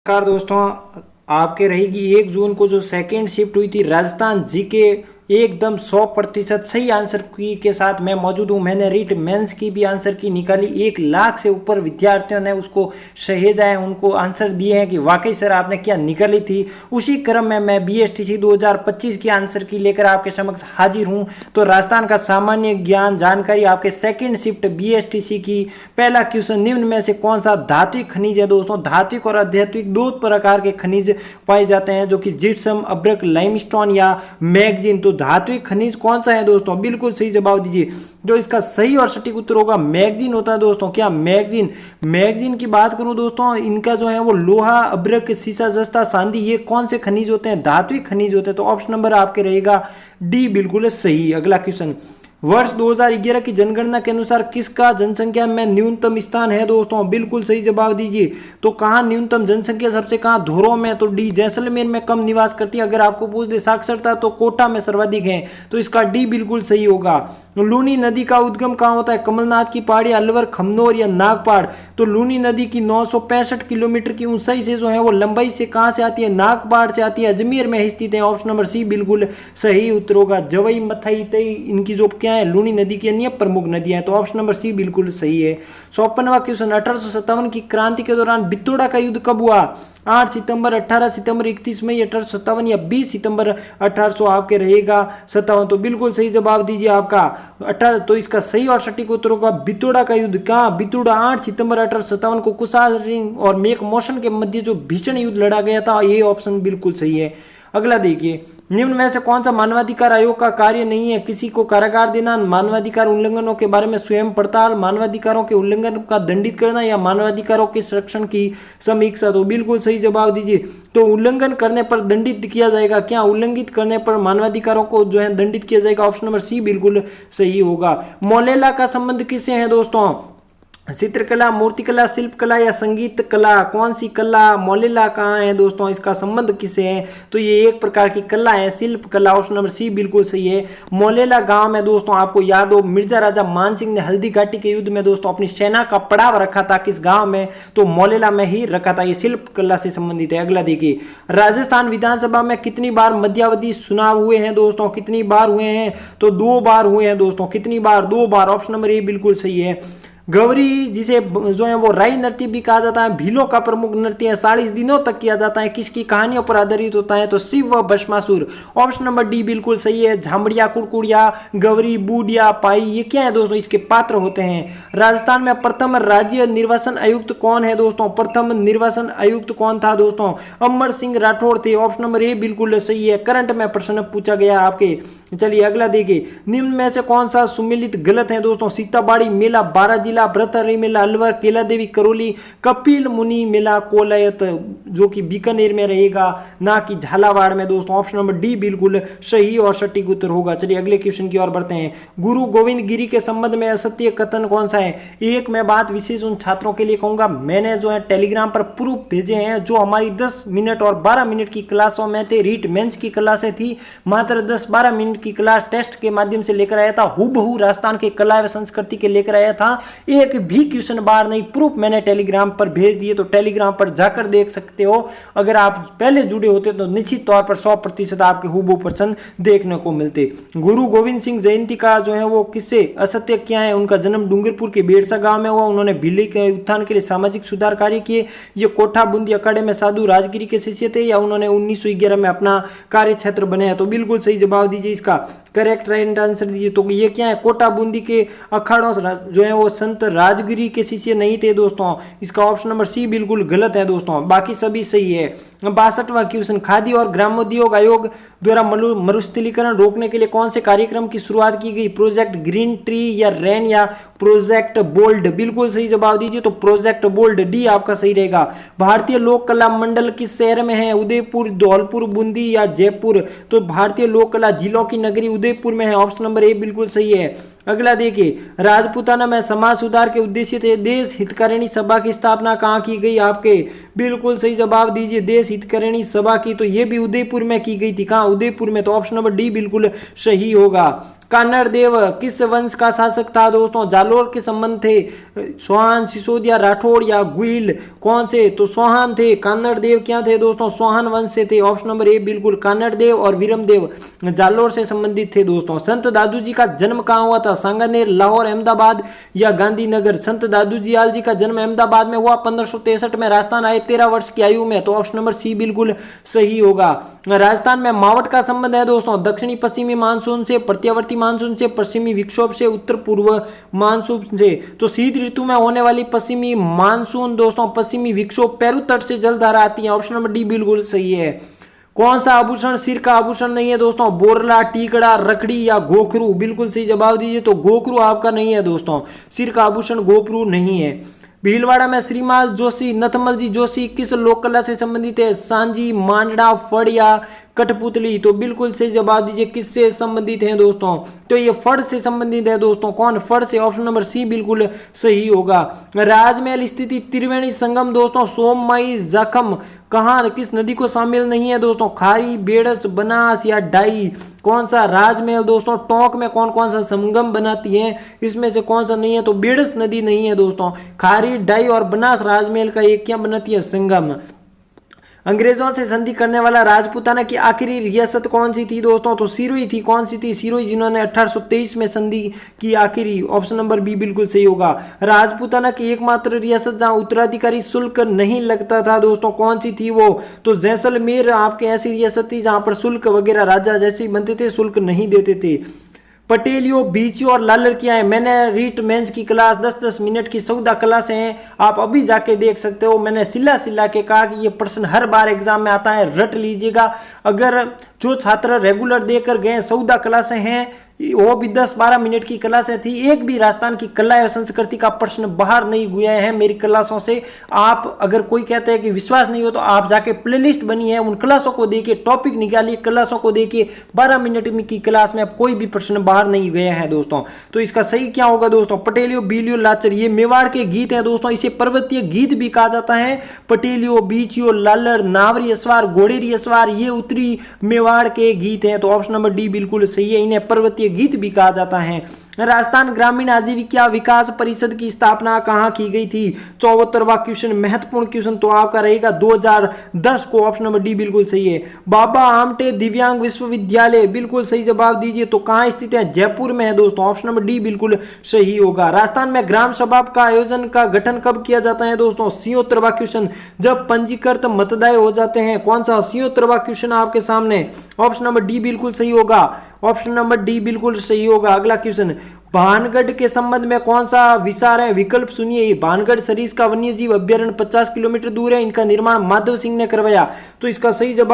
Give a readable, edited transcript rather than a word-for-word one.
नमस्कार दोस्तों, आपके रहेगी 1 जून को जो सेकेंड शिफ्ट हुई थी राजस्थान जीके एकदम 100% सही आंसर की के साथ मैं मौजूद हूँ। मैंने रीट मेंस की भी आंसर की निकाली। 1 लाख से ऊपर विद्यार्थियों ने उसको सहेजा है, उनको आंसर दिए हैं कि वाकई सर आपने क्या निकाली थी। उसी क्रम में मैं बीएसटीसी 2025 की आंसर की लेकर आपके समक्ष हाजिर हूँ। तो राजस्थान का सामान्य ज्ञान जानकारी आपके सेकेंड शिफ्ट बीएसटीसी की पहला क्वेश्चन, निम्न में से कौन सा धात्विक खनिज है दोस्तों। धात्विक और अधात्विक दो प्रकार के खनिज पाए जाते हैं, जो कि जिप्सम, अब्रक, लाइमस्टोन या मैग्नीज। तो धात्विक खनिज कौन सा है दोस्तों, बिल्कुल सही जवाब दीजिए। जो इसका सही और सटीक उत्तर होगा मैग्नीज होता है दोस्तों। क्या मैग्नीज की बात करूं दोस्तों, इनका जो है वो लोहा, अब्रक, सीसा, जस्ता, चांदी, ये कौन से खनिज होते हैं, धात्विक खनिज होते हैं। तो ऑप्शन नंबर आपके रहेगा डी, बिल्कुल सही। अगला क्वेश्चन, वर्ष 2011 की जनगणना के अनुसार किसका जनसंख्या में न्यूनतम स्थान है दोस्तों, बिल्कुल सही जवाब दीजिए। तो कहाँ न्यूनतम जनसंख्या सबसे कहाँ, धोरों में। तो डी, जैसलमेर में कम निवास करती है। अगर आपको पूछ दे साक्षरता तो कोटा में सर्वाधिक है, तो इसका डी बिल्कुल सही होगा। लूनी नदी का उद्गम कहाँ होता है, कमलनाथ की पहाड़ी, अलवर, खमनोर या नागपाड़। तो लूनी नदी की 965 किलोमीटर की ऊंचाई से जो है वो लंबाई से कहाँ से आती है, नागपाड़ से आती है, अजमेर में स्थित है। ऑप्शन नंबर सी बिल्कुल सही उत्तर होगा। जवई, मथई, तई, इनकी जो क्या है लूनी नदी की अन्य प्रमुख नदियां हैं। तो ऑप्शन नंबर सी बिल्कुल सही है। 54वां क्वेश्चन, 1857 की क्रांति के दौरान बितोड़ा का युद्ध कब हुआ, 8 सितंबर, 18 सितंबर, 31 मई 1857 या 20 सितंबर 1800 आपके रहेगा 57। तो बिल्कुल सही जवाब दीजिए आपका 18। तो इसका सही और सटीक उत्तर होगा बितोड़ा का युद्ध। कहाँ, बितोड़ा 8 सितंबर 1857 को कुसाल सिंह और मेक मोशन के मध्य जो भीषण युद्ध लड़ा गया था, ये ऑप्शन बिल्कुल सही है। अगला देखिए, निम्न में से कौन सा मानवाधिकार आयोग का कार्य नहीं है, किसी को कारागार देना, मानवाधिकार उल्लंघनों के बारे में स्वयं पड़ताल, मानवाधिकारों के उल्लंघन का दंडित करना या मानवाधिकारों के संरक्षण की समीक्षा। तो बिल्कुल सही जवाब दीजिए। तो उल्लंघन करने पर दंडित किया जाएगा, क्या उल्लंघित करने पर मानवाधिकारों को जो है दंडित किया जाएगा। ऑप्शन नंबर सी बिल्कुल सही होगा। मोलेला का संबंध किससे है दोस्तों, चित्रकला, मूर्तिकला, शिल्पकला या संगीत कला, कौन सी कला, मोलेला कहाँ है दोस्तों, इसका संबंध किससे है। तो ये एक प्रकार की कला है, शिल्प कला। ऑप्शन नंबर सी बिल्कुल सही है। मोलेला गांव में दोस्तों आपको याद हो, मिर्जा राजा मानसिंह ने हल्दी घाटी के युद्ध में दोस्तों अपनी सेना का पड़ाव रखा था किस गांव में, तो मोलेला में ही रखा था। ये शिल्प कला से संबंधित है। अगला देखिए, राजस्थान विधानसभा में कितनी बार मध्यावधि चुनाव हुए हैं दोस्तों, कितनी बार हुए हैं, तो 2 बार हुए हैं दोस्तों। कितनी बार, 2 बार। ऑप्शन नंबर ए बिल्कुल सही है। गौरी जिसे जो है वो राई नृत्य भी कहा जाता है, भीलों का प्रमुख नृत्य है, 40 दिनों तक किया जाता है, किसकी कहानियों पर आधारित होता है, तो शिव व भस्मासुर। ऑप्शन नंबर डी बिल्कुल सही है। झामड़िया, कुड़कुड़िया, गौरी, बूढ़िया, पाई, ये क्या है दोस्तों, इसके पात्र होते हैं। राजस्थान में प्रथम राज्य निर्वाचन आयुक्त कौन है दोस्तों, प्रथम निर्वाचन आयुक्त कौन था दोस्तों, अमर सिंह राठौड़ थे। ऑप्शन नंबर ए बिल्कुल सही है। करंट में प्रश्न पूछा गया आपके। चलिए अगला देखिए, निम्न में से कौन सा सुमेलित गलत है दोस्तों, सीताबाड़ी मेला, 12 जिला, भ्रतहरि मेला, अलवर, केला देवी, करौली, कपिल मुनि मेला, कोलायत, जो कि बीकानेर में रहेगा, ना कि झालावाड़ में दोस्तों। ऑप्शन नंबर डी बिल्कुल सही और सटीक उत्तर होगा। चलिए अगले क्वेश्चन की ओर बढ़ते हैं। गुरु गोविंद गिरी के संबंध में असत्य कथन कौन सा है। एक मैं बात विशेष उन छात्रों के लिए कहूंगा, मैंने जो है टेलीग्राम पर प्रूफ भेजे हैं, जो हमारी 10 मिनट और 12 मिनट की क्लासों में थे, रीट मेंस की क्लासें थी, मात्र 10-12 मिनट की क्लास टेस्ट के माध्यम से लेकर आया था, हूबहू राजस्थान के कला एवं संस्कृति के लेकर आया था। एक भी क्वेश्चन बार नहीं, प्रूफ मैंने टेलीग्राम पर भेज दिए, तो टेलीग्राम पर जाकर देख सकते हो। अगर आप पहले जुड़े होते तो निश्चित तौर पर 100% आपके हूबहू प्रश्न देखने को मिलते। गुरु गोविंद सिंह जयंती का जो है वो किससे असत्य क्या है, उनका जन्म डूंगरपुर के बेरसा गांव में हुआ, उन्होंने भिल्ली के उत्थान के लिए सामाजिक सुधार कार्य किए, ये कोठा बूंदी अखाड़े में साधु राजगिरी के शिष्य थे, या उन्होंने 1911 में अपना कार्य क्षेत्र बनाया। तो बिल्कुल सही जवाब दीजिए, इसका करेक्ट राइट आंसर दीजिए। तो ये क्या है, कोटा बूंदी के अखाड़ों जो है वो संत राजगिरी के शिष्य नहीं थे दोस्तों। इसका ऑप्शन नंबर सी बिल्कुल गलत है दोस्तों, बाकी सभी सही है। 62वां क्वेश्चन, खादी और ग्रामोद्योग आयोग द्वारा मरुस्थलीकरण रोकने के लिए कौन से कार्यक्रम की शुरुआत की गई, प्रोजेक्ट ग्रीन ट्री या रेन या प्रोजेक्ट बोल्ड। बिल्कुल सही जवाब दीजिए, तो प्रोजेक्ट बोल्ड, डी आपका सही रहेगा। भारतीय लोक कला मंडल किस शहर में है, उदयपुर, धौलपुर, बूंदी या जयपुर। तो भारतीय लोक कला जिलों की नगरी उदयपुर में है। ऑप्शन नंबर ए बिल्कुल सही है। अगला देखिए, राजपूताना में समाज सुधार के उद्देश्य से देश हितकारिणी सभा की स्थापना कहाँ की गई आपके, बिल्कुल सही जवाब दीजिए, देश हितकारिणी सभा की, तो ये भी उदयपुर में की गई थी। कहाँ, उदयपुर में। तो ऑप्शन नंबर डी बिल्कुल सही होगा। कान्हड़ देव किस वंश का शासक था दोस्तों? जालोर के संबंध थे। चौहान, सिसोदिया, राठौड़ या गुइल, कौन से? तो चौहान थे। कान्हड़ देव क्या थे दोस्तों? चौहान वंश से थे। ऑप्शन नंबर ए बिल्कुल। कान्हड़ देव और वीरम देव जालोर से संबंधित थे दोस्तों। संत दादू जी का जन्म कहाँ हुआ था? सांगानेर, लाहौर, अहमदाबाद या गांधीनगर? संत दादू दयाल जी का जन्म अहमदाबाद में हुआ। 1563 में राजस्थान आए 13 वर्ष की आयु में। तो ऑप्शन नंबर सी बिल्कुल सही होगा। राजस्थान में मावट का संबंध है दोस्तों दक्षिणी पश्चिमी मानसून से, प्रत्यावर्ती मानसून से, पश्चिमी विक्षोभ से, उत्तर पूर्व मानसून से। तो शीत ऋतु में होने वाली पश्चिमी मानसून दोस्तों पश्चिमी विक्षोभ पेरू तट से जलधारा आती है। ऑप्शन नंबर डी बिल्कुल सही है। कौन सा आभूषण सिर का आभूषण नहीं है दोस्तों? बोरला, टीकड़ा, रखड़ी या गोखरू? बिल्कुल सही जवाब दीजिए। तो गोखरू आपका नहीं है दोस्तों, सिर का आभूषण गोखरू नहीं है। भीलवाड़ा में श्रीमाल जोशी, नथमल जी जोशी किस लोक कला से संबंधित है? सांजी, मांडा, फड़ या कठपुतली? तो बिल्कुल सही जवाब दीजिए किससे संबंधित है दोस्तों? तो ये फड़ से संबंधित है दोस्तों। कौन? फड़ से। ऑप्शन नंबर सी बिल्कुल सही होगा। राजमहल स्थिति त्रिवेणी संगम दोस्तों सोममाई जखम कहाँ किस नदी को शामिल नहीं है दोस्तों? खारी, बेड़स, बनास या डाई? कौन सा? राजमहल दोस्तों टोंक में कौन कौन सा संगम बनाती है, इसमें से कौन सा नहीं है? तो बेड़स नदी नहीं है दोस्तों। खारी, डाई और बनास राजमहल का एक क्या बनाती है? संगम। अंग्रेजों से संधि करने वाला राजपूताना की आखिरी रियासत कौन सी थी दोस्तों? तो सिरोही थी। कौन सी थी? सिरोही, जिन्होंने 1823 में संधि की आखिरी। ऑप्शन नंबर बी बिल्कुल सही होगा। राजपूताना की एकमात्र रियासत जहां उत्तराधिकारी शुल्क नहीं लगता था दोस्तों कौन सी थी वो? तो जैसलमेर आपके ऐसी रियासत थी जहां पर शुल्क वगैरह राजा जैसे ही बनते थे शुल्क नहीं देते थे। पटेलियो, बीचियो और लालर क्या है? मैंने रीट मेंस की क्लास 10-10 मिनट की सौदा क्लास हैं, आप अभी जाके देख सकते हो। मैंने सिला के कहा कि ये प्रश्न हर बार एग्जाम में आता है, रट लीजिएगा। अगर जो छात्र रेगुलर देकर गए सौदा क्लासें हैं वो भी 10-12 मिनट की क्लासें थी, एक भी राजस्थान की कला एवं संस्कृति का प्रश्न बाहर नहीं हुए हैं मेरी क्लासों से। आप अगर कोई कहते हैं कि विश्वास नहीं हो तो आप जाके प्लेलिस्ट बनी है उन क्लासों को देखिए, टॉपिक निकालिए, क्लासों को देखिए। 12 मिनट की क्लास में कोई भी प्रश्न बाहर नहीं गया है दोस्तों। तो इसका सही क्या होगा दोस्तों? पटेलियो, बीलियो, लाचर ये मेवाड़ के गीत हैं दोस्तों। इसे पर्वतीय गीत भी कहा जाता है। पटेलियो, बीचियो, लालर, नावरी असवार, घोड़ेरी असवार ये उत्तरी मेवाड़ के गीत हैं। तो ऑप्शन नंबर डी बिल्कुल सही है। इन्हें पर्वतीय गीत भी कहा जाता है। राजस्थान ग्रामीण आजीविका विकास परिषद की स्थापना कहाँ की गई थी? 74वां क्वेश्चन, महत्वपूर्ण क्वेश्चन तो आपका रहेगा 2010 को। ऑप्शन नंबर डी बिल्कुल सही है। बाबा आमटे दिव्यांग विश्वविद्यालय बिल्कुल सही जवाब दीजिए। तो कहाँ स्थित है? जयपुर में है दोस्तों। ऑप्शन नंबर डी बिल्कुल सही होगा। राजस्थान में ग्राम सभा का आयोजन का गठन कब किया जाता है दोस्तों? 76वां क्वेश्चन, जब पंजीकृत मतदाय हो जाते हैं। कौन सा? 76वां क्वेश्चन आपके सामने। ऑप्शन नंबर डी बिल्कुल सही होगा। ऑप्शन नंबर डी बिल्कुल सही होगा। अगला क्वेश्चन, भानगढ़ के संबंध में कौन सा विचार है? विकल्प सुनिए। भानगढ़ सरिस्का वन्यजीव अभ्यारण्य 50 किलोमीटर दूर है, इनका निर्माण माधव सिंह ने करवाया। तो इसका सही जवाब